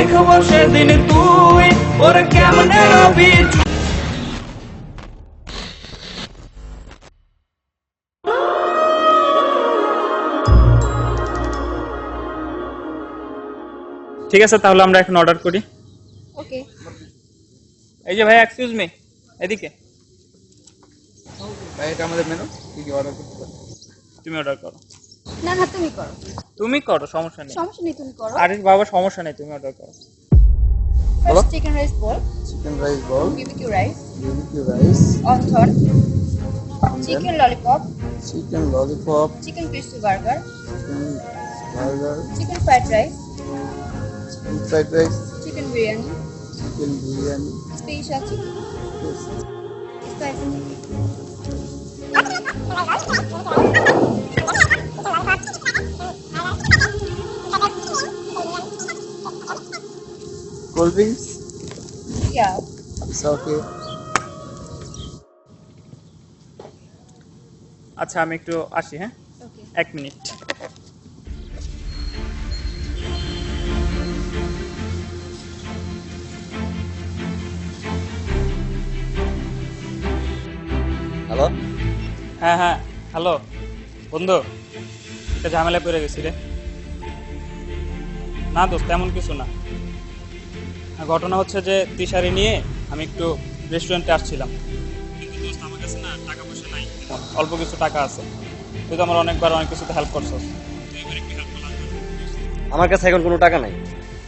দেখবো সেদিন তুই ওর কেমনে রবি। ঠিক আছে, তাহলে আমরা এখন অর্ডার করি। ওকে। এই যে ভাই, এক্সকিউজ মি, এদিকে। ভাই এটা আমাদের মেনু, কি কি অর্ডার করতে পারি? তুমি অর্ডার করো। না না, তুমি করো। তুমি করো, সমস্যা নেই। সমস্যা নেই, তুমি করো। আরে বাবা, সমস্যা নেই, তুমি অর্ডার করো। ফার্স্ট চিকেন রাইস বল, চিকেন রাইস বল, BBQ rice, BBQ rice, wonton, chicken lollipop, chicken lollipop, chicken crispy burger, chicken burger, chicken fried rice, chicken fried rice, chicken biryani, chicken biryani, special chicken, spicy chicken. Cold drinks. Yeah. Okay. আচ্ছা, আমি একটু আসি, হ্যাঁ? Okay. 1 minute. Hello. হ্যাঁ হ্যাঁ, hello বন্ধু, একটা ঝামেলা পড়ে গেছি রে। না দোস্ত, তেমন কিছু না। ঘটনা হচ্ছে যে তিশারি নিয়ে আমি একটু রেস্টুরেন্টে আসছিলাম, কিন্তু দোস্ত আমার কাছে না টাকা পয়সা নাই, অল্প কিছু টাকা আছে। তুই তো আমার অনেকবার অনেক কিছুতে হেল্প করছস, তুই এবার একটু হেল্প করলাম। আমার কাছে এখন কোনো টাকা নাই।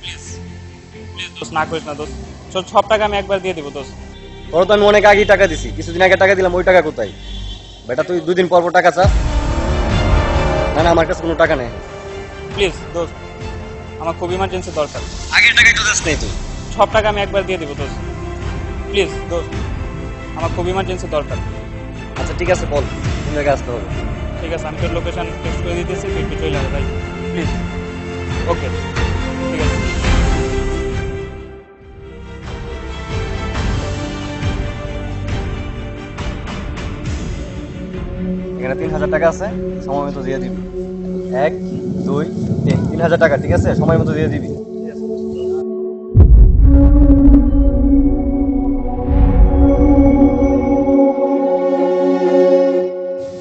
প্লিজ প্লিজ দোস্ত, না করিস না দোস্ত, সব টাকা আমি একবার দিয়ে দিব দোস্ত। তোর তো আমি অনেক আগেই টাকা দিছি, কিছুদিন আগে টাকা দিলাম, ওই টাকা কোথায়? বেটা তুই 2 দিন পর পর টাকা চাস? না না, আমার কাছে কোনো টাকা নেই। প্লিজ দোস্ত, আমার খুব ইমার্জেন্সি দরকার। আগের টাকা একটু দিস নেই তুই? সব টাকা আমি একবার দিয়ে দিব দোস্ত, প্লিজ দোস্ত, আমার খুব ইমার্জেন্সি দরকার। আচ্ছা ঠিক আছে, বল কোন জায়গায় আসতে হবে। ঠিক আছে, আমি তোর লোকেশন টেক্সট করে দিতেছি, তুই একটু চলে আয় ভাই, প্লিজ। ওকে, ঠিক আছে। এখানে 3000 টাকা আছে, সময় মতো দিয়ে দিবি। 1 2 3, 3000 টাকা, ঠিক আছে? সময় মতো দিয়ে দিবি।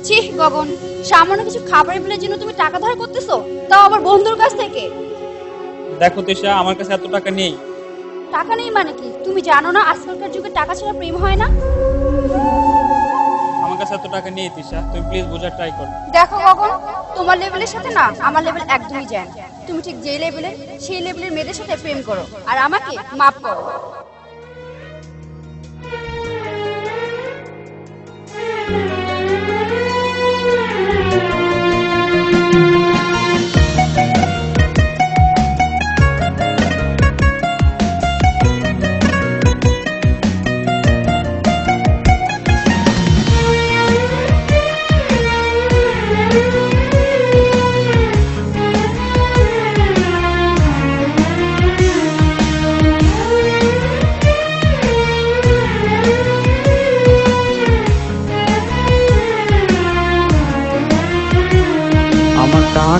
ছি গগন, সামান্য কিছু খাবারের বিলের জন্য তুমি টাকা ধার করতেছো, তাও আবার বন্ধুর কাছ থেকে। দেখো তিশা, আমার কাছে এত টাকা নেই। টাকা নেই মানে কি? তুমি জানো না আজকালকার যুগে টাকা ছাড়া প্রেম হয় না? আমার কাছে এত টাকা নেই তিশা, তুমি প্লিজ বোঝার ট্রাই করো। দেখো গগন, তোমার লেভেলের সাথে না আমার লেভেল একদমই যায় না। তুমি ঠিক যে লেভেলের, সেই লেভেলের মেয়েদের সাথে প্রেম করো, আর আমাকে মাফ করো।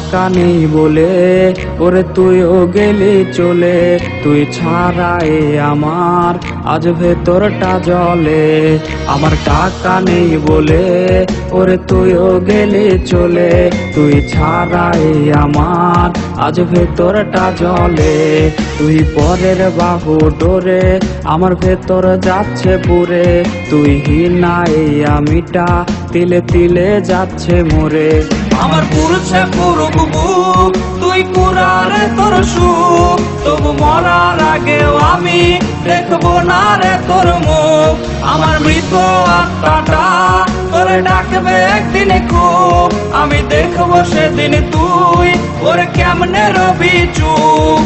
টাকা নেই বলে ওরে তুইও গেলি চলে, তুই ছাড়াই আমার আজ ভেতরটা জলে। আমার টাকা নেই বলে ওরে তুইও গেলি চলে, তুই ছাড়াই আমার আজ ভেতরটা জলে। তুই পরের বাহু ডোরে আমার ভেতর যাচ্ছে পুরে, তুই হিনাই আমিটা তিলে তিলে যাচ্ছে মরে। আমার পুরুষে পুরুক বুক, তুই কুরারে তোর সুখ, তবু মরার আগেও আমি দেখবো না রে তোর মুখ। আমার মৃত আত্মাটা তোরে ডাকবে একদিন খুব, আমি দেখবো সেদিন তুই ওর কেমনে রবি চুপ।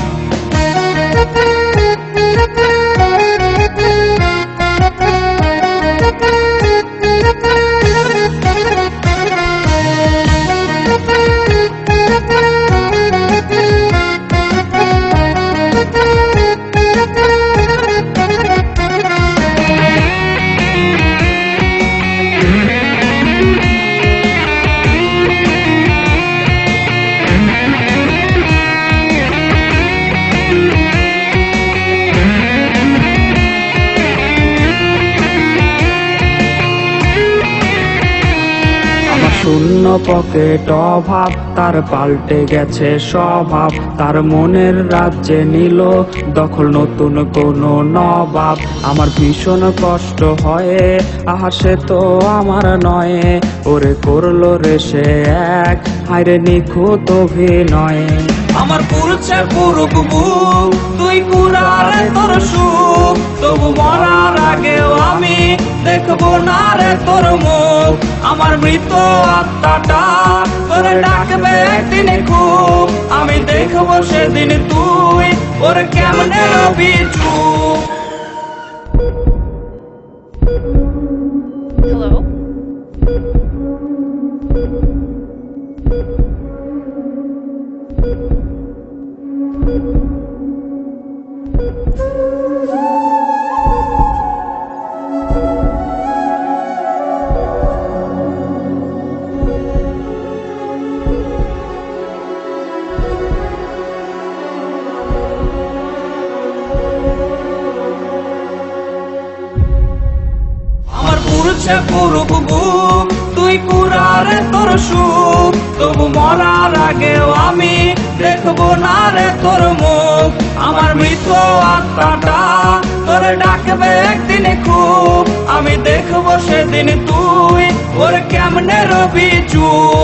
কোনো পকেট অভাব, তার পাল্টে গেছে স্বভাব। তার মনের রাজ্যে নিল দখল নতুন কোনো নবাব। আমার ভীষণ কষ্ট হয়, আহা সে তো আমার নয়, ওরে করলো রে সে এক হায়রে নিখুঁত অভিনয়। আমার পুরুষে পুরুক বুক, তুই কুড়ারে তোর সুখ, তবু মরার আগেও আমি দেখবো না রে তোর মুখ। আমার মৃত আত্মাটা তোরে ডাকবে একদিন খুব, আমি দেখবো সেদিন তুই ওরে কেমনে রবি চুপ। হ্যালো, আমার পুরুষে পুরুক বুক, তুই কুড়ারে তোর সুখ, তবু মরার আগেও আমি দেখবো না রে তোর মুখ। আমার মৃত আত্মাটা তোরে ডাকবে একদিন খুব, আমি দেখবো সেদিন তুই ওর কেমনে রবি চুপ।